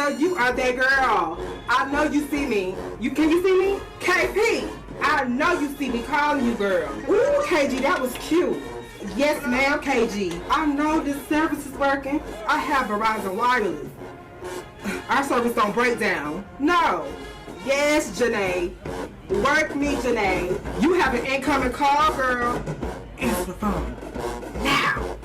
know you are that girl. I know you see me. Can you see me? KP, I know you see me calling you girl. Ooh, KG, that was cute. Yes, ma'am, KG. I know this service is working. I have Verizon Wireless. Our service don't break down. No. Yes, Janae. Work me, Janae. You have an incoming call, girl. Answer the phone. Now.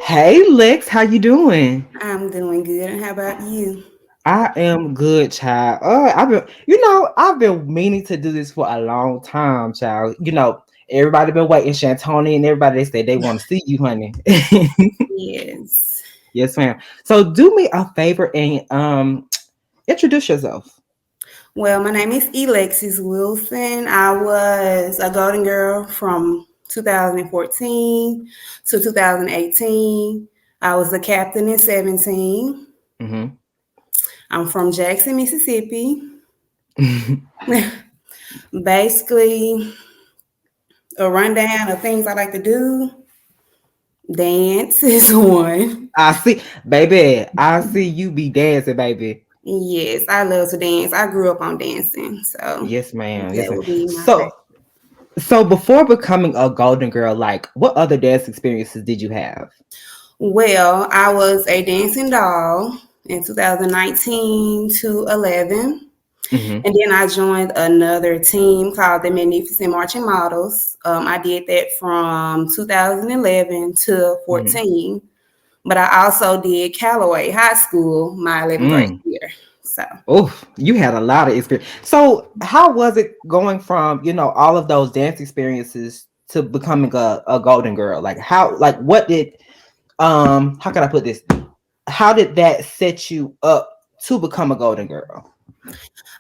Hey, Lex, how you doing? I'm doing good. And how about you? I am good, child. I've been meaning to do this for a long time, child. Everybody been waiting, Shantoni and everybody. They say they want to see you, honey. Yes. Yes, ma'am. So do me a favor and introduce yourself. Well, my name is Elexis Wilson. I was a Golden Girl from 2014 to 2018. I was the captain in 17. Mm-hmm. I'm from Jackson, Mississippi. Basically, a rundown of things I like to do. Dance is one. I see, baby. I see you be dancing, baby. Yes, I love to dance. I grew up on dancing, so Yes, ma'am. Yes, that ma'am. would be my favorite. So before becoming a golden girl, like what other dance experiences did you have? Well, I was a dancing doll in 2019 to 11. Mm-hmm. And then I joined another team called the Magnificent Marching Models. I did that from 2011 to Mm-hmm. 14. But I also did Callaway High School my 11th grade year. So, Oh, you had a lot of experience. So how was it going from, all of those dance experiences to becoming a golden girl? What did how can I put this? How did that set you up to become a golden girl?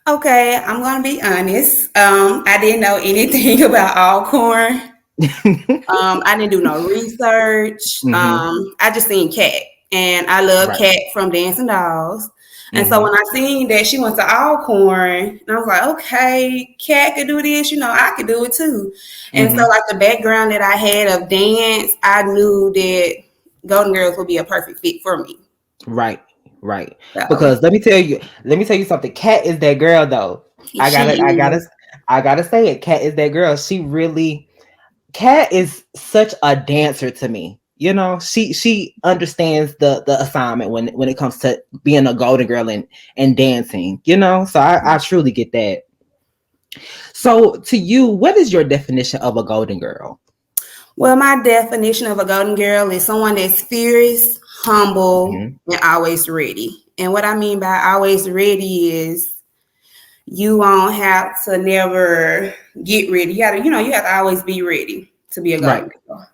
okay, I'm going to be honest. I didn't know anything about Alcorn. I didn't do no research. Mm-hmm. I just seen Kat, and I love Right. Kat from Dancing Dolls. And so Mm-hmm. when I seen that she went to Alcorn, and I was like, okay, Kat could do this, I could do it too. And so Mm-hmm. like the background that I had of dance, I knew that Golden Girls would be a perfect fit for me. Right. Right. So Because let me tell you something. Kat is that girl though. I she gotta I gotta is. I gotta say it. Kat is that girl. Kat is such a dancer to me. She understands the assignment when it comes to being a golden girl and dancing, So I truly get that. So to you, what is your definition of a golden girl? Well, my definition of a golden girl is someone that's fierce, humble, Mm-hmm. and always ready. And what I mean by always ready is you won't have to never get ready. You have to always be ready to be a Right. golden girl.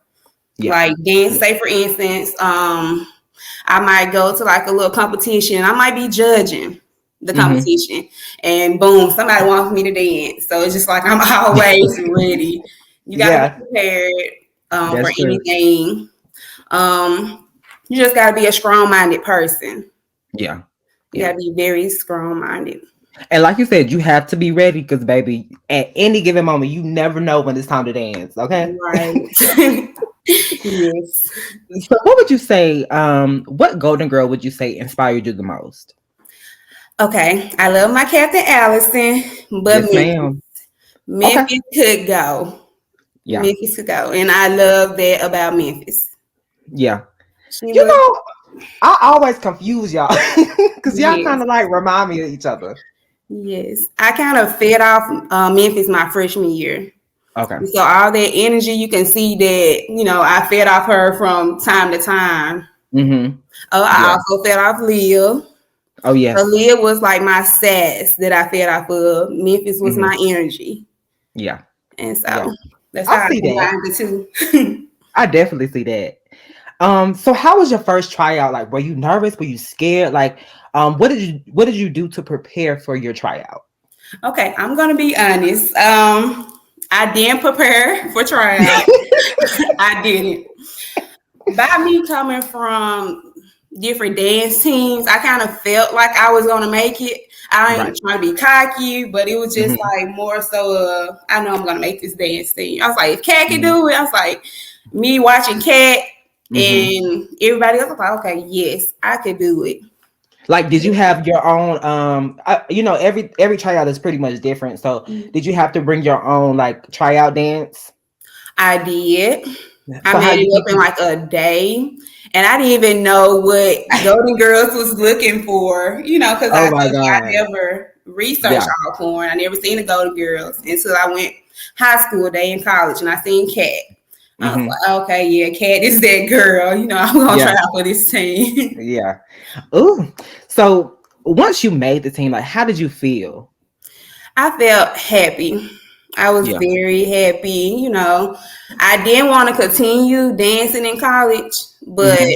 Yeah. Like dance, Yeah. say for instance, I might go to like a little competition. I might be judging the Mm-hmm. competition, and boom, somebody wants me to dance. So it's just like I'm always ready. You got to be Yeah, prepared for that's true. anything. You just got to be a strong-minded person. Yeah. You Yeah. got to be very strong-minded. And like you said, you have to be ready because, baby, at any given moment, you never know when it's time to dance. Okay. Right. Yes. So, what would you say? What golden girl would you say inspired you the most? Okay. I love my Captain Allison, but Yes, ma'am. Okay. Memphis could go. Yeah. Memphis could go. And I love that about Memphis. Yeah. She You was, know, I always confuse y'all because y'all kind yes. of like remind me of each other. Yes. I kind of fed off Memphis my freshman year. Okay. So all that energy, you can see that, I fed off her from time to time. Mm-hmm. I Yeah. also fed off Leah. Oh, So yes. Leah was like my sass that I fed off of. Memphis was Mm-hmm. my energy. Yeah. And Yeah. so that's I how I see that. combined the two. I definitely see that. So how was your first tryout? Like, were you nervous? Were you scared? Like, what did you do to prepare for your tryout? Okay, I'm gonna be honest. I didn't prepare for tryout. I didn't. By me coming from different dance teams. I kind of felt like I was gonna make it. I Right. ain't trying to be cocky, but it was just Hmm. like more so. I know I'm gonna make this dance team. I was like, if Kat can Hmm. do it, I was like, me watching Kat Hmm. and everybody else was like, okay, yes, I could do it. Like, did you have your own? Every tryout is pretty much different. So, did you have to bring your own like tryout dance? I did. I So, how made you it up think in you? like a day. And I didn't even know what Golden Girls was looking for, because I Oh my told you I god! never researched Yeah. all porn. I never seen the Golden Girls until I went high school day in college and I seen Kat. I was Hmm. like, okay, yeah, Kat is that girl. I'm gonna try Yeah. out for this team. Yeah. Ooh. So once you made the team, like, how did you feel? I felt happy. I was Yeah. very happy. I didn't want to continue dancing in college, but Hmm.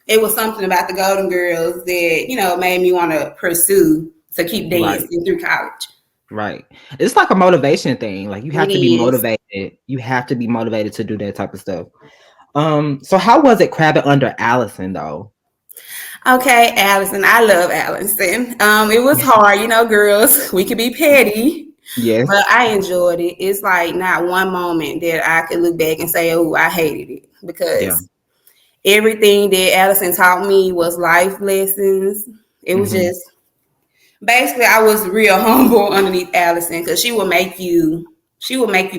it was something about the Golden Girls that, made me want to pursue to keep Right. dancing through college. Right. It's like a motivation thing. Like, you have It to be is. motivated. You have to be motivated to do that type of stuff. So how was it crabbing under Allison though? Okay, Allison. I love Allison. It was hard, girls. We could be petty, Yes. but I enjoyed it. It's like not one moment that I could look back and say, "Oh, I hated it," Yeah. because everything that Allison taught me was life lessons. It was Hmm. just basically I was real humble underneath Allison because she would make you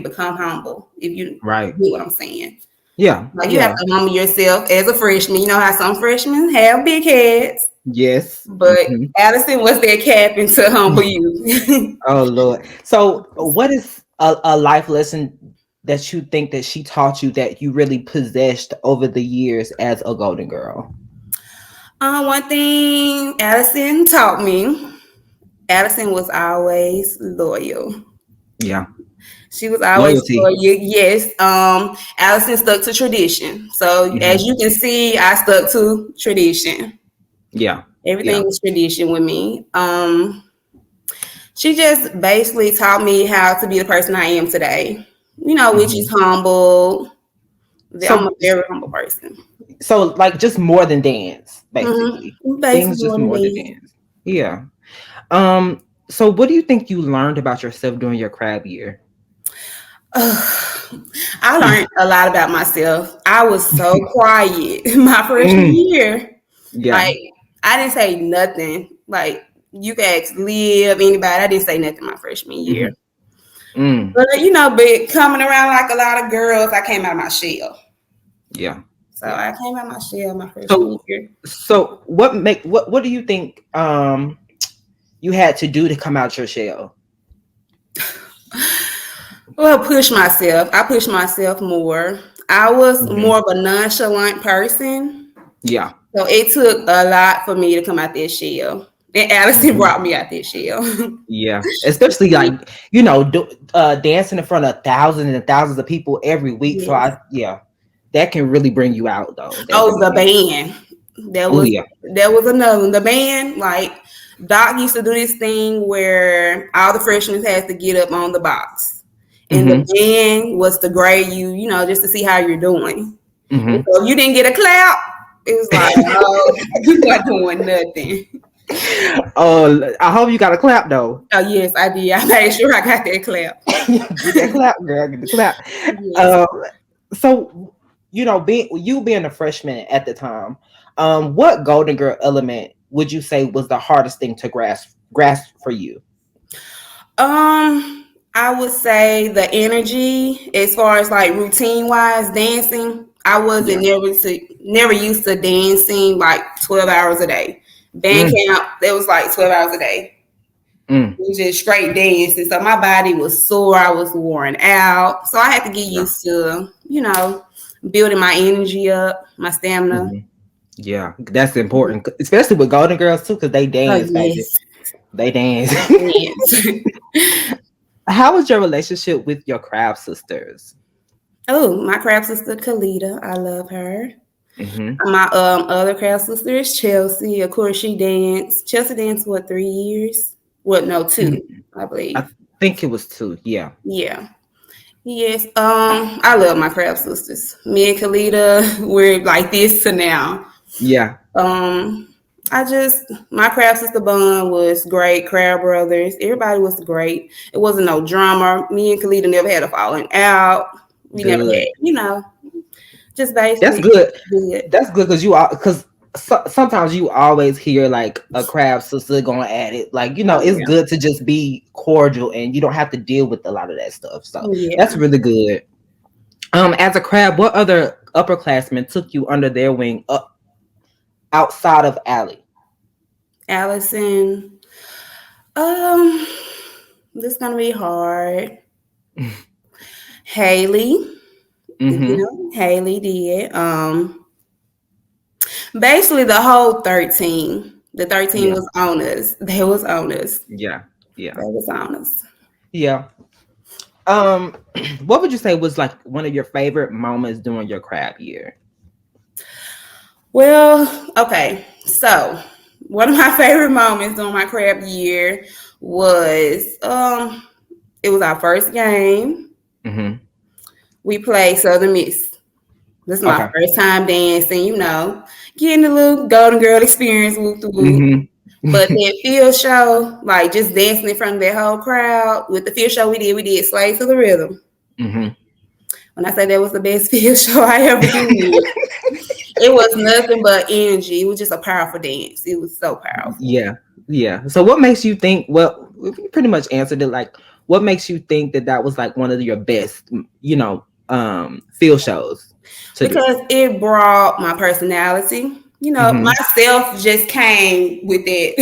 become humble if you Right. get what I'm saying. Yeah. Like you have Yeah. to humble yourself as a freshman. You know how some freshmen have big heads, Yes. but Hmm. Allison was that captain to humble you. Oh Lord. So what is a life lesson that you think that she taught you that you really possessed over the years as a golden girl? One thing Allison taught me, Allison was always loyal. Yeah. She was always Loyalty. loyal. Yes. Allison stuck to tradition. So as Hmm. you can see, I stuck to tradition. Yeah. Everything Yeah. was tradition with me. She just basically taught me how to be the person I am today. Which is Hmm. humble. I'm a So very humble person. like just more than dance, basically. Basically, Things just more than more than me. dance. Yeah. So what do you think you learned about yourself during your crab year? I learned a lot about myself. I was so quiet my freshman Mm, year. yeah. Like, I didn't say nothing. Like, you can ask Liv, anybody. I didn't say nothing my freshman year. Hmm. Mm, But coming around like a lot of girls, I came out of my shell. yeah. So Yeah. I came out of my shell my freshman So year. what do you think you had to do to come out your shell? Well, push myself. I pushed myself more. I was Hmm. more of a nonchalant person. Yeah. So it took a lot for me to come out this shell. And Allison Hmm. brought me out this shell. Yeah. Especially like, dancing in front of thousands and thousands of people every week. So Yes. that can really bring you out though. That Oh, really the can. band. That Oh was yeah. that was another one. The band, like Doc used to do this thing where all the freshmen had to get up on the box. And the Hmm. band was to grade you, just to see how you're doing. And Hmm. so if you didn't get a clap, it was like, oh, you weren't doing nothing. Oh, I hope you got a clap though. Oh yes, I did. I made sure I got that clap. Get that clap, girl. Get the clap. Yes. Um, so being a freshman at the time, what Golden Girl element would you say was the hardest thing to grasp for you? I would say the energy as far as like routine wise dancing. I Yeah. wasn't never used to dancing like 12 hours a day. Band Mm, camp, that was like 12 hours a day. mm, It was just straight dancing. So my body was sore. I was worn out. So I had to get yeah. used to, building my energy up, my stamina. Hmm. Yeah. That's important, especially with Golden Girls too, because they Oh dance, baby. yes. They dance. Yes. How was your relationship with your craft sisters? Oh, my crab sister Kalita. I love her. Hmm. My other crab sister is Chelsea. Of course, she danced. Chelsea danced what 3 years? What? No, 2, I I believe. think it was two. Yeah. Yeah. Yes. I love my crab sisters. Me and Kalita, we're like this to now. Yeah. I just my crab sister bond was great. Crab brothers, everybody was great. It wasn't no drama. Me and Khalida never had a falling out. We never had, Good. just That's basically good. good. That's good because sometimes you always hear like a crab sister going at it. Like, Oh it's good to just be cordial and you don't have to deal with a lot of that stuff. So yeah. that's really good. As a crab, what other upperclassmen took you under their wing outside of Allie? Allison. Um, this is gonna be hard. Haley. Mm-hmm. Haley did. Basically the whole 13. The 13 Yeah. was on us. They was on us. Yeah. Yeah. They was on us. Yeah. Um, what would you say was like one of your favorite moments during your crab year? Well, okay. So one of my favorite moments during my crab year was it was our first game. Mm-hmm. We played Southern Miss. This is my Okay. first time dancing, getting a little Golden Girl experience, whoop the whoop. But Mm-hmm. that field show, like just dancing in front of that whole crowd, with the field show we did Slave to the Rhythm. Mm-hmm. When I say that was the best field show I ever did, it was nothing but energy. It was just a powerful dance. It was so powerful. Yeah. Yeah. So what makes you think, well, you pretty much answered it, like what makes you think that that was like one of your best, field shows to do? Because it brought my personality. Mm-hmm. Myself just came with that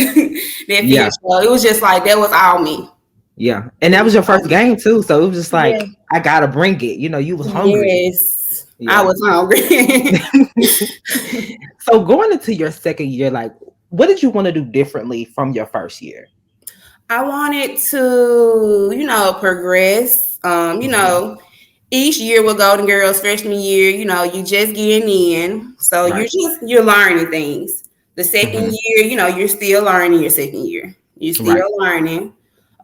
that field Yeah. show. It was just like that was all me. Yeah. And It that was was your all first me. game too. So it was just Yeah. like, I gotta bring it. You was hungry. Yes. I Yeah. was hungry. So going into your second year, like what did you want to do differently from your first year? I wanted to, progress. Mhm. Each year with Golden Girls, freshman year, you just getting in. So Right. you're learning things. The second Hmm. year, you're still learning your second year. You're Right. still learning.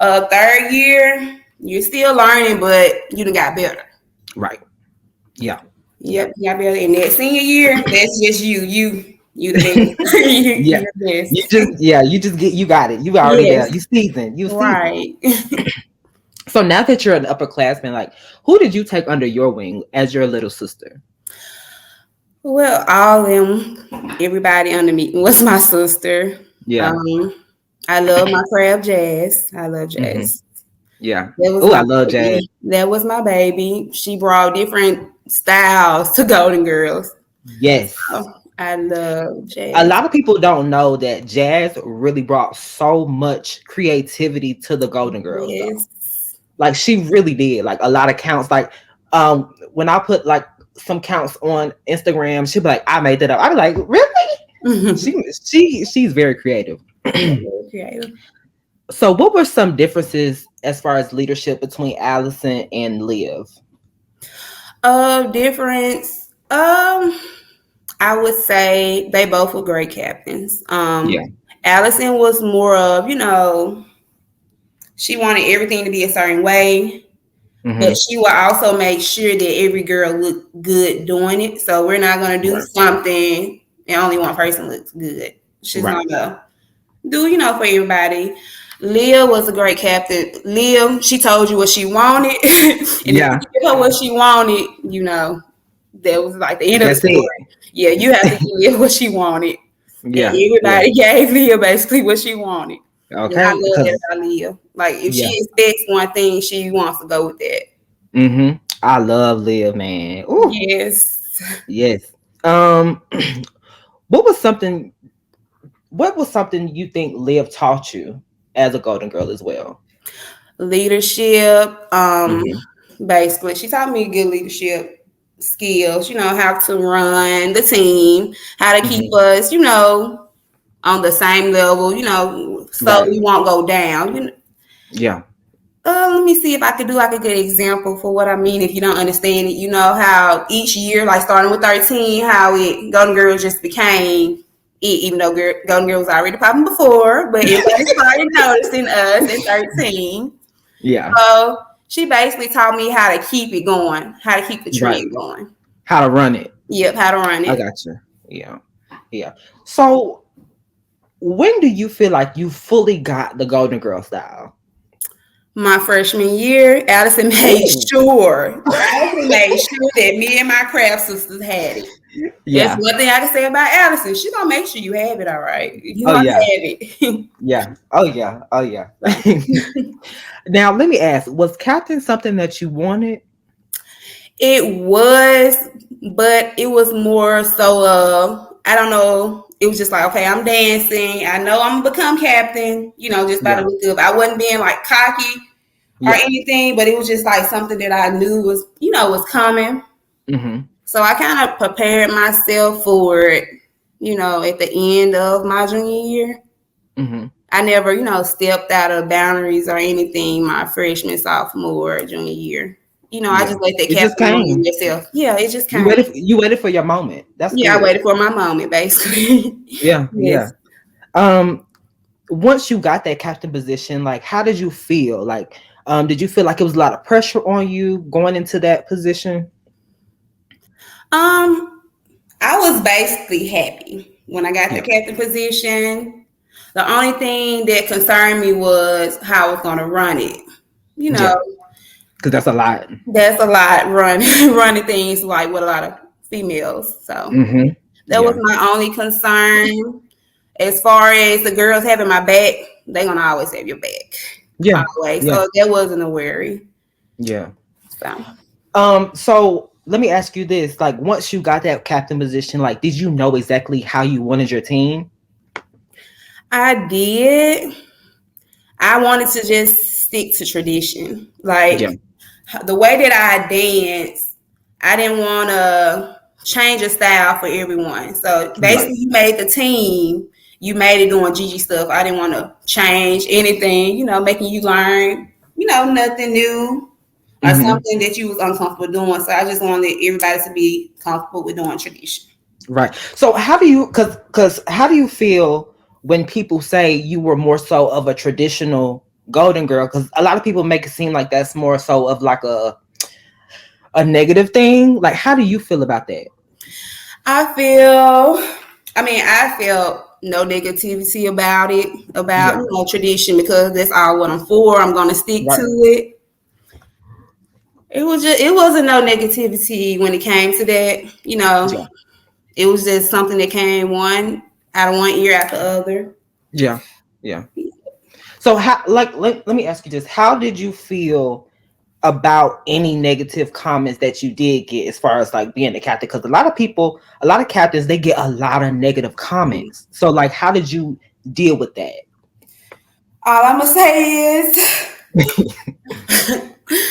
Third year, you're still learning, but you done got better. Right. Yeah. Yeah. Yep, you got better. And that senior year, that's just you. You the best. Yeah. You're the best. You got it. You already there. Yes. You seasoned. Right. So now that you're an upperclassman, like who did you take under your wing as your little sister? Well, all them, everybody under me was my sister. Yeah. Um, I love my crab Jazz. I love Hmm. Jazz. Yeah. That was Oh, my I love jazz. baby. That was my baby. She brought different styles to Golden Girls. Yes. So I love A Jazz. lot of people don't know that jazz really brought so much creativity to the Golden Girls, though. Yes. Like she really did. Like a lot of counts. Like when I put like some counts on Instagram, she'd be like, I made that up. I'd be like, really? She's very creative. Yeah, very creative. So what were some differences as far as leadership between Allison and Liv? Difference. I would say they both were great captains. Yeah. Allison was more of, she wanted everything to be a certain way, Hmm. but she will also make sure that every girl looked good doing it. So we're not gonna do Right. something and only one person looks good. She's Right. gonna do, for everybody. Leah was a great captain. Leah, she told you what she wanted, and if you Yeah. give her what she wanted, that was like the end of the That's it. story. Yeah, you have to give Leah what she wanted, and Yeah. Yeah. everybody gave Leah basically what she wanted. And I Okay. love that Because about Leah. Like if yeah. she expects one thing, she wants to go with that. I love Liv, man. Ooh. Yes. Yes. Um what was something you think Liv taught you as a Golden Girl as well? Leadership. Hmm. Basically, she taught me good leadership skills. How to run the team, how to keep Hmm. us, on the same level. So Right. we won't go down. Yeah. Let me see if I could do like a good example for what I mean. If you don't understand it, how each year, like starting with 13, how it Golden Girls just became it, even though Golden Girls was already popping before, but everybody started noticing us in 13. Yeah. So she basically taught me how to keep it going, how to keep the Right. trend going. How to run it. Yep, how to run I it. got you. Yeah. Yeah. So when do you feel like you fully got the Golden Girl style? My freshman year, Allison made Ooh. sure. Allison made sure that me and my craft sisters had it. That's Yeah. one thing I can say about Allison. She gonna make sure you have it, all right. You Oh gonna yeah. have it. Yeah. Oh yeah. Oh yeah. So, Now let me ask, was Captain something that you wanted? it was, but it was more so I don't know. It was just like, okay, I'm dancing. I know I'm gonna become captain, just by the Yeah. look of I wasn't being like cocky or Yeah. anything, but it was just like something that I knew was coming. Mm-hmm. So I kind of prepared myself for it, at the end of my junior year. Mm-hmm. I never, stepped out of boundaries or anything my freshman, sophomore, junior year. I Yeah. just let that It just captain run came. yourself. Yeah, it just You came. waited. You waited for your moment. That's Yeah, I good. waited for my moment, basically. Yeah. Yeah. Yes. Um. Once you got that captain position, like, how did you feel? Like, did you feel like it was a lot of pressure on you going into that position? Um, I was basically happy when I got the Yeah. captain position. The only thing that concerned me was how I was going to run it. You know, Yeah. Because that's a lot. that's a lot running things like with a lot of females. So Mm-hmm. that was Yeah. my only concern. As far as the girls having my back, they're gonna always have your back. Yeah. Always. Yeah. So that wasn't a worry. Yeah. So So let me ask you this: like, once you got that captain position, like, did you know exactly how you wanted your team? I did. I wanted to just stick to tradition. Yeah. Like the way that I dance, I didn't want to change a style for everyone. So Right. basically, you made the team, you made it doing Gigi stuff. I didn't want to change anything, making you learn, nothing new or Mm-hmm. something that you was uncomfortable doing. So I just wanted everybody to be comfortable with doing tradition. Right. So how do you cause how do you feel when people say you were more so of a traditional golden girl? Because a lot of people make it seem like that's more so of like a negative thing. Like, how do you feel about that? I felt no negativity about it, about Yeah. tradition, because that's all what I'm for. I'm gonna stick to Right. it. It wasn't no negativity when it came to that. Yeah. It was just something that came one out of one ear after the other. Yeah. Yeah. So how like let me ask you this. How did you feel about any negative comments that you did get as far as like being a captain? Because a lot of captains, they get a lot of negative comments. So like, how did you deal with that? All I'm gonna say is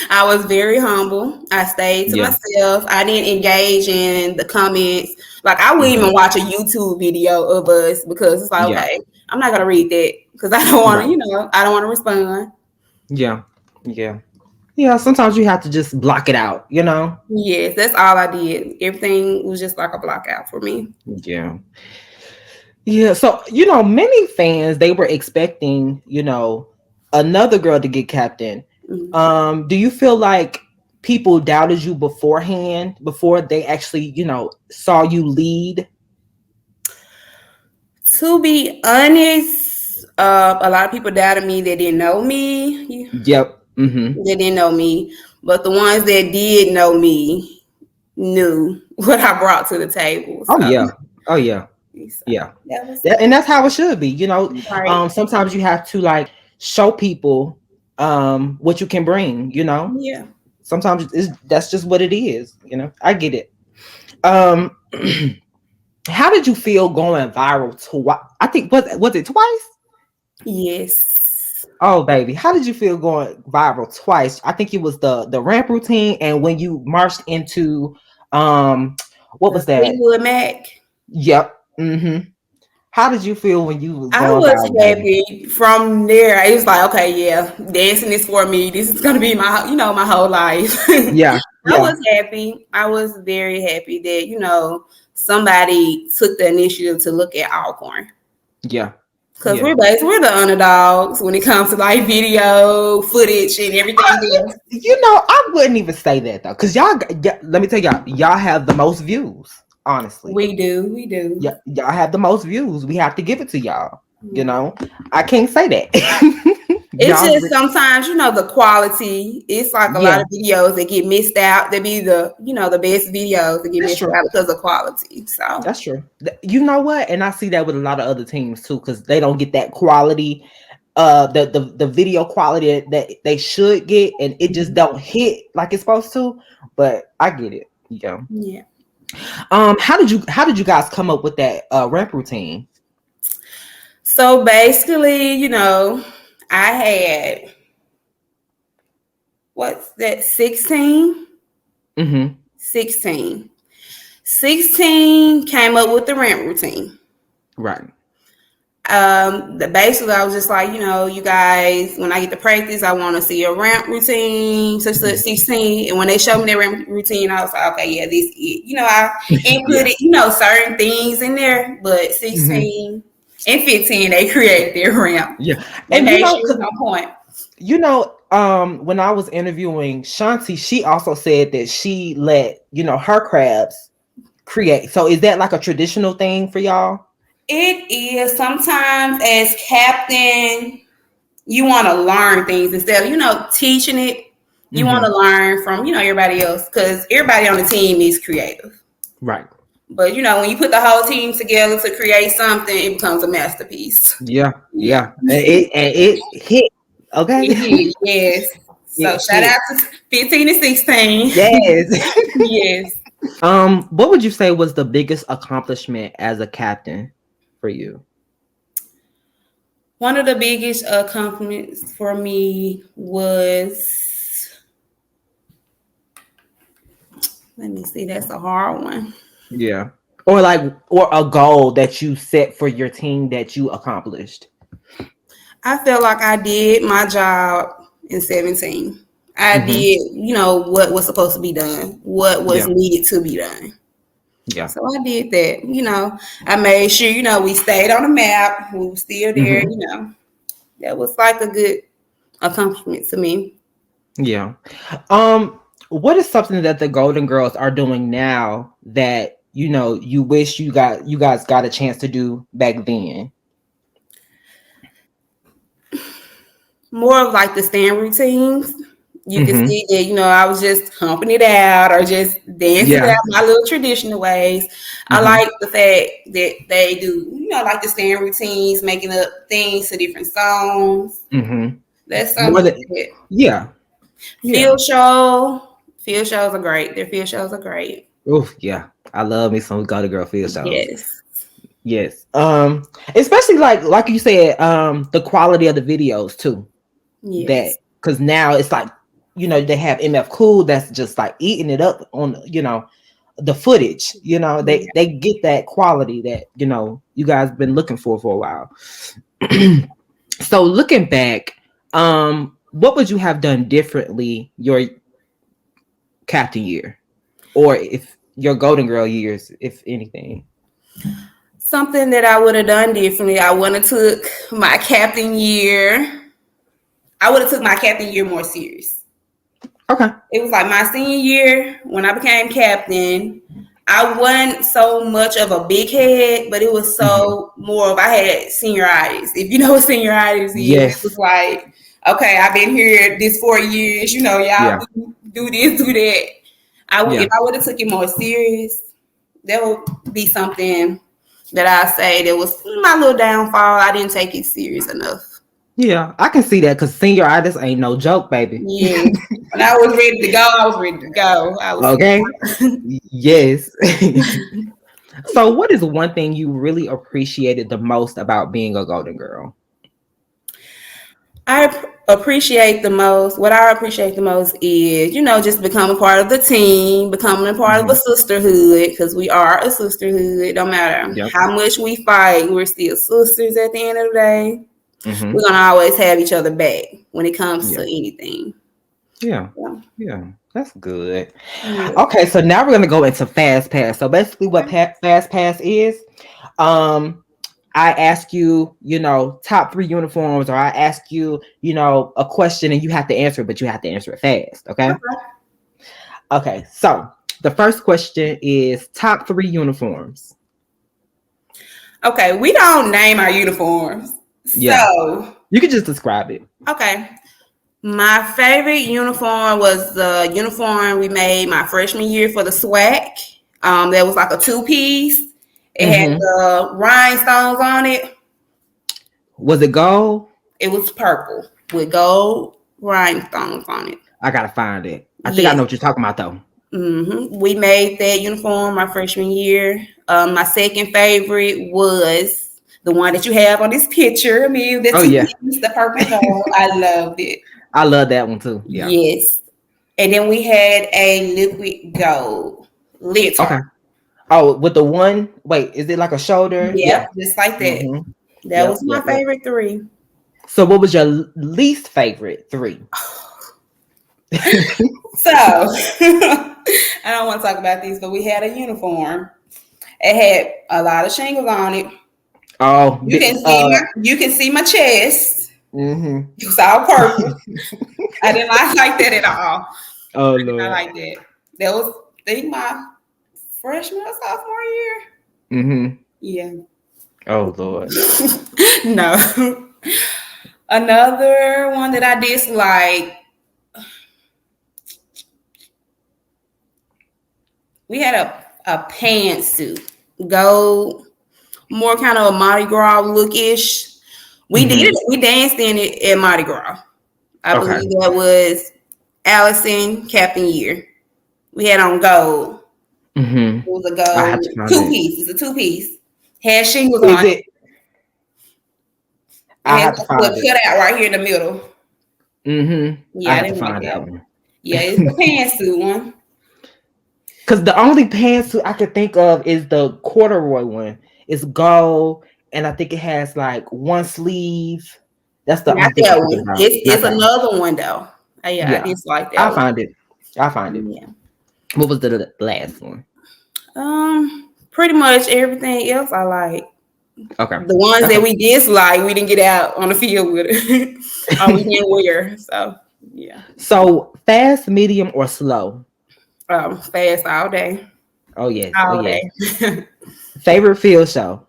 I was very humble. I stayed to Yeah. myself. I didn't engage in the comments. Like I would Mhm. even watch a YouTube video of us because it's like, Yeah. okay, I'm not gonna read that because I don't want to, Right. I don't want to respond. Yeah. Yeah. Yeah. Sometimes you have to just block it out, you know? Yes, that's all I did. Everything was just like a block out for me. Yeah. Yeah. So, many fans, they were expecting, another girl to get captain. Mhm. Do you feel like people doubted you beforehand before they actually, saw you lead? To be honest, a lot of people doubted me that didn't know me. Yep. Mm-hmm. They didn't know me, but the ones that did know me knew what I brought to the table. Oh So, yeah. Oh yeah. so Yeah. that was And that's how it should be. right. Sometimes you have to like show people what you can bring. Yeah. Sometimes that's just what it is. I get it. Um how did you feel going viral twice? I think was it twice? Yes. Oh baby, how did you feel going viral twice? I think it was the ramp routine and when you marched into what The was that? Fleetwood Mac. Yep. Mm-hmm. How did you feel when you was I going was viral, baby? happy from there. It was like, okay, yeah, dancing is for me. This is gonna be my whole life. Yeah, I yeah, was happy. I was very happy that somebody took the initiative to look at Alcorn. yeah, Because yeah. we're the underdogs when it comes to like video footage and everything else. I wouldn't even say that though, because y'all. Let me tell y'all have the most views. Honestly, We do. yeah, y'all have the most views. We have to give it to y'all. Yeah. You know, I can't say that. It's Y'all, just sometimes, the quality. It's like a lot yeah, of videos that get missed out. They be the best videos that get that's missed true. out because of quality. So That's true. You know what? And I see that with a lot of other teams too, because they don't get that quality, the video quality that they should get, and it just don't hit like it's supposed to. But I get it. Yeah. yeah. How did you guys come up with that rap routine? So basically, I had what's that 16? Mm-hmm. 16. 16 came up with the rant routine. Right. Basically I was just like, you guys, when I get to practice, I want to see a ramp routine, such 16. And when they showed me their ramp routine, I was like, okay, yeah, this is it. I included, certain things in there, but 16 and 15, they created their ramp. Yeah. They And made sure it was on point. When I was interviewing Shanti, she also said that she let, her crabs create. So is that like a traditional thing for y'all? It is. Sometimes as captain, you want to learn things instead of, teaching it. You want to learn from, everybody else, because everybody on the team is creative. Right. But, when you put the whole team together to create something, it becomes a masterpiece. Yeah. And it hit. Okay. It did, yes. So shout out to 15 and 16. Yes. Yes. What would you say was the biggest accomplishment as a captain for you? One of the biggest accomplishments for me was, let me see, that's a hard one. Yeah. Or a goal that you set for your team that you accomplished. I felt like I did my job in 17. I did, what was supposed to be done, what was needed to be done. Yeah. So I did that. I made sure, we stayed on the map. We were still there, That was like a good accomplishment to me. Yeah. What is something that the Golden Girls are doing now that you wish you guys got a chance to do back then? More of like the stand routines. You can see that, I was just humping it out or just dancing it out my little traditional ways. I like the fact that they do, like the stand routines, making up things to different songs. That's something yeah. Field shows are great. Their field shows are great. Oh yeah. I love me some Golden Girl field shows. Yes. Especially like you said, the quality of the videos too. Yes. That because now it's like, they have MF Cool that's just like eating it up on, the footage. They get that quality that, you guys been looking for a while. So looking back, what would you have done differently your captain year, or if your Golden Girl years, if anything? Something that I would have done differently, I would have took my captain year. I would have took my captain year more serious. Okay. It was like my senior year when I became captain. I wasn't so much of a big head, but it was so more of I had senioritis. If you know what senioritis is, it was like, okay, I've been here this 4 years. Y'all do this, do that. If I would have took it more serious, that would be something that I say that was my little downfall. I didn't take it serious enough. Yeah, I can see that because senioritis ain't no joke, baby. Yeah. When I was ready to go, I was ready to go. Okay. Yes. So what is one thing you really appreciated the most about being a Golden Girl? What I appreciate the most is, just becoming part of the team, becoming a part of a sisterhood, because we are a sisterhood. No matter how much we fight, we're still sisters at the end of the day. We're going to always have each other back when it comes to anything. Yeah. That's good. Okay, so now we're going to go into Fast Pass. So basically what Fast Pass is, I ask you, top 3 uniforms, or I ask you, a question and you have to answer it, but you have to answer it fast. Okay. Okay, so the first question is top 3 uniforms. Okay, we don't name our uniforms. Yeah. So, You can just describe it. okay. My favorite uniform was the uniform we made my freshman year for the SWAC. That was like a 2-piece. It had Mm-hmm. the rhinestones on it. Was it gold? It was purple with gold rhinestones on it. I gotta find it. I think I Yes. know what you're talking about though. We made that uniform my freshman year. My second favorite was the one that you have on this picture. I mean, the Oh two yeah. pieces, the purple and gold. I loved it. I love that one too. Yeah. Yes. And then we had a liquid gold Okay. leotard. Oh, with the one, wait, is it like a shoulder? Yep, Yeah. just like that. Mm-hmm. That Yep, was my yep, yep. favorite 3. So what was your least favorite 3? So I don't want to talk about these, but we had a uniform. It had a lot of shingles on it. Oh, You can see my chest. mm-hmm. It was all purple. I did not like that at all. Oh I did not Lord. like that. That was I think my freshman or sophomore year. Mm-hmm. Yeah. Oh Lord. No. Another one that I dislike. We had a pantsuit, gold, more kind of a Mardi Gras lookish. We did it. We danced in it at Mardi Gras. I Okay. believe that was Allison Captain Year. We had on gold. Mm-hmm. It was a I have gold to find it. 2-piece. It's a 2-piece. Had shingles Is on it. it? It I had have to like a little find it. cutout right here in the middle. Mm-hmm. I Yeah, I have to didn't like find that that. one. Yeah, it's the pantsuit one. Because the only pantsuit I could think of is the corduroy one. It's gold, and I think it has like one sleeve. That's the Not only thing I'm that thinking one. about. It's Not that one. another one though. Yeah, I Yeah. dislike that I'll one. find it. I'll find it. Yeah. What was the last one? Pretty much everything else I like. Okay. The ones Okay. that we dislike, we didn't get out on the field with it, or we didn't wear. So yeah, So fast, medium, or slow? fast all day, Oh yes. Oh all yes. day. Favorite field show?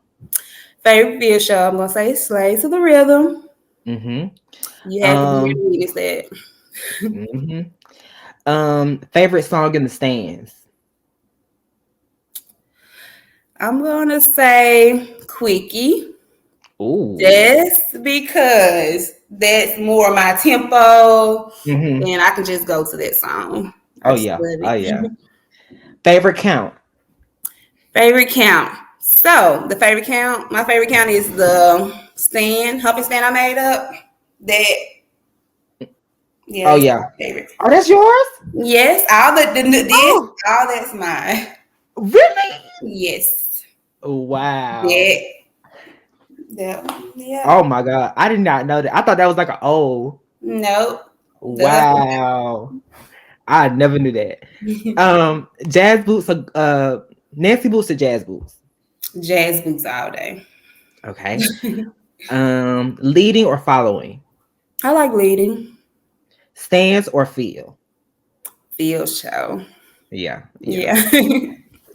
Favorite field show, I'm gonna say Slay to the Rhythm. Mm-hmm. You had to be here Um. to witness that. Mm-hmm. Favorite song in the stands? I'm gonna say Quickie, Ooh. just because that's more my tempo, Mm-hmm. and I can just go to that song. I Oh just yeah. love Oh yeah. it. Favorite count? Favorite count. So the favorite count, my favorite count is the humping stand I made up. That yeah, Oh that's my yeah. favorite. Oh, that's yours? Yes, all this, Oh, all that's mine. really? Yes. Wow. That yeah. Oh my God. I did not know that. I thought that was like an O. Nope. Wow. I never knew that. Jazz boots or Nancy boots or jazz boots? Jazz boots all day. Okay. Leading or following? I like leading. Stands or field? Field show. Yeah. Yeah.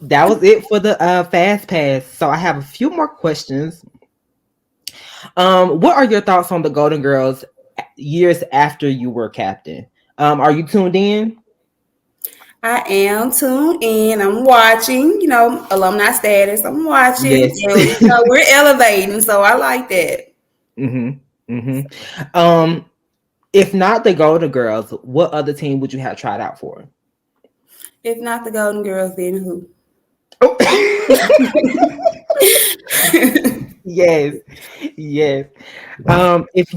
That was it for the fast pass. So I have a few more questions. What are your thoughts on the Golden Girls years after you were captain? Are you tuned in? I am tuned in. I'm watching, alumni status. I'm watching. Yes. And, we're elevating, so I like that. Mm-hmm. Mm-hmm. If not the Golden Girls, what other team would you have tried out for? If not the Golden Girls, then who? Oh. Yes. Yes. If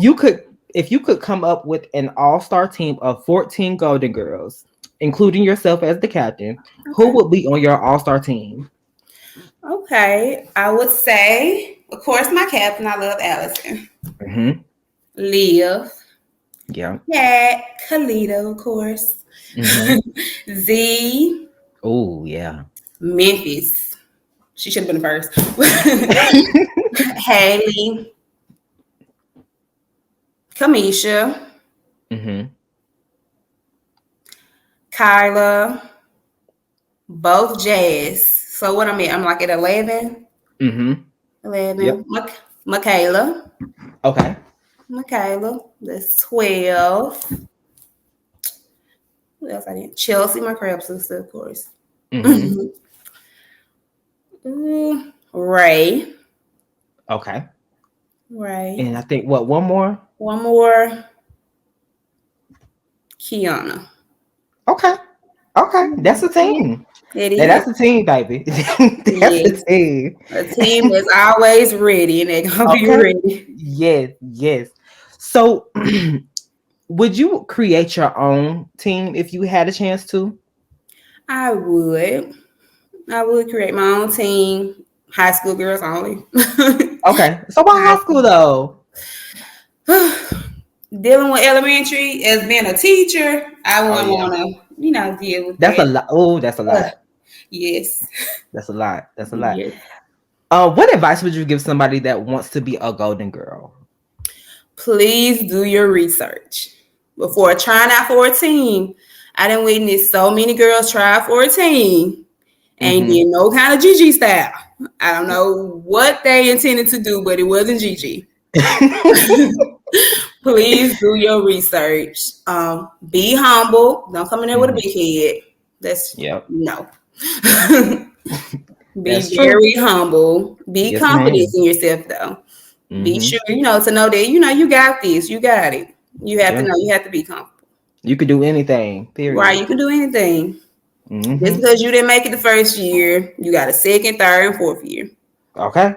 you could come up with an all-star team of 14 Golden Girls, including yourself as the captain, who would be on your all-star team? Okay. I would say, of course, my captain. I love Allison. Mm-hmm. Liv. Yeah. Kat. Kalita, of course. Mm-hmm. Z. Oh, yeah. Memphis. She should have been the first. Haley. Kamisha. Mm-hmm. Kyla. both jazz. So what I'm at? I'm like at 11. Mm-hmm. 11. Yep. Michaela. Okay. Michaela. That's 12. Who else I did? Chelsea, my crab sister, of course. Mm-hmm. Ray. Okay. Ray. And I think what, one more? One more. Kiana. Okay. Okay. That's a team. It Now, is. that's a team, baby. That's a Yes. team. A team is always ready and they're gonna be Okay. ready. Yes, yes. So would you create your own team if you had a chance to? I would. I would create my own team. High school girls only. Okay. So why High high school though? Dealing with elementary as being a teacher, I Oh wouldn't yeah. want to, deal with That's a that. lot. Oh, that's a lot. Yes. That's a lot. That's a lot. Yes. What advice would you give somebody that wants to be a golden girl? Please do your research before trying out for a team. I done witnessed so many girls try out for a team and get no kind of Gigi style. I don't know what they intended to do, but it wasn't Gigi. Please do your research. Be humble. Don't come in there with a big head. That's no. Be That's very true. humble. Be Yes, confident ma'am. in yourself, though. Be Mm-hmm. sure, to know that, you got this. You got it. You have to Yeah. know. You have to be comfortable. You could do anything. Period. Right? You can do anything. Mm-hmm. Just because you didn't make it the first year, you got a second, third, and fourth year. Okay.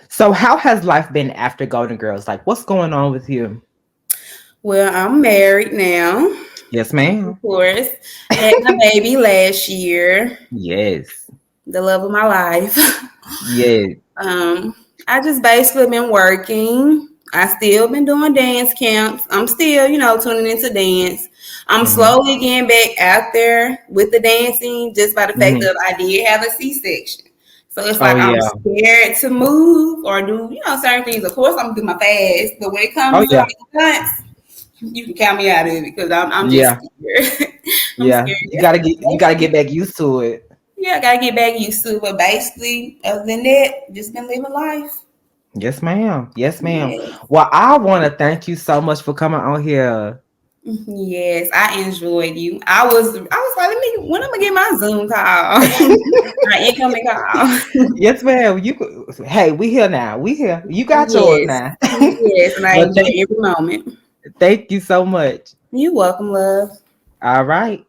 So how has life been after Golden Girls? Like, what's going on with you? Well, I'm married now. Yes, ma'am. Of course. Had my baby last year. Yes. The love of my life. Yes. I just basically been working. I still been doing dance camps. I'm still, tuning into dance. I'm slowly getting back out there with the dancing just by the fact that I did have a C-section. So it's like I'm scared to move or do, certain things. Of course, I'm gonna do my fast, but when it comes to stunts, you can count me out of it because I'm just scared. I'm scared. You gotta get back used to it. Yeah, I gotta get back used to it. But basically, other than that, just been living life. Yes, ma'am. Yes, ma'am. Yes. Well, I want to thank you so much for coming on here. Yes, I enjoyed you. I was like, when am I get my Zoom call? My incoming call. Yes, ma'am. Hey, we here now. We here. You got yours now. Yes, and I enjoy every moment. Thank you so much. You're welcome, love. All right.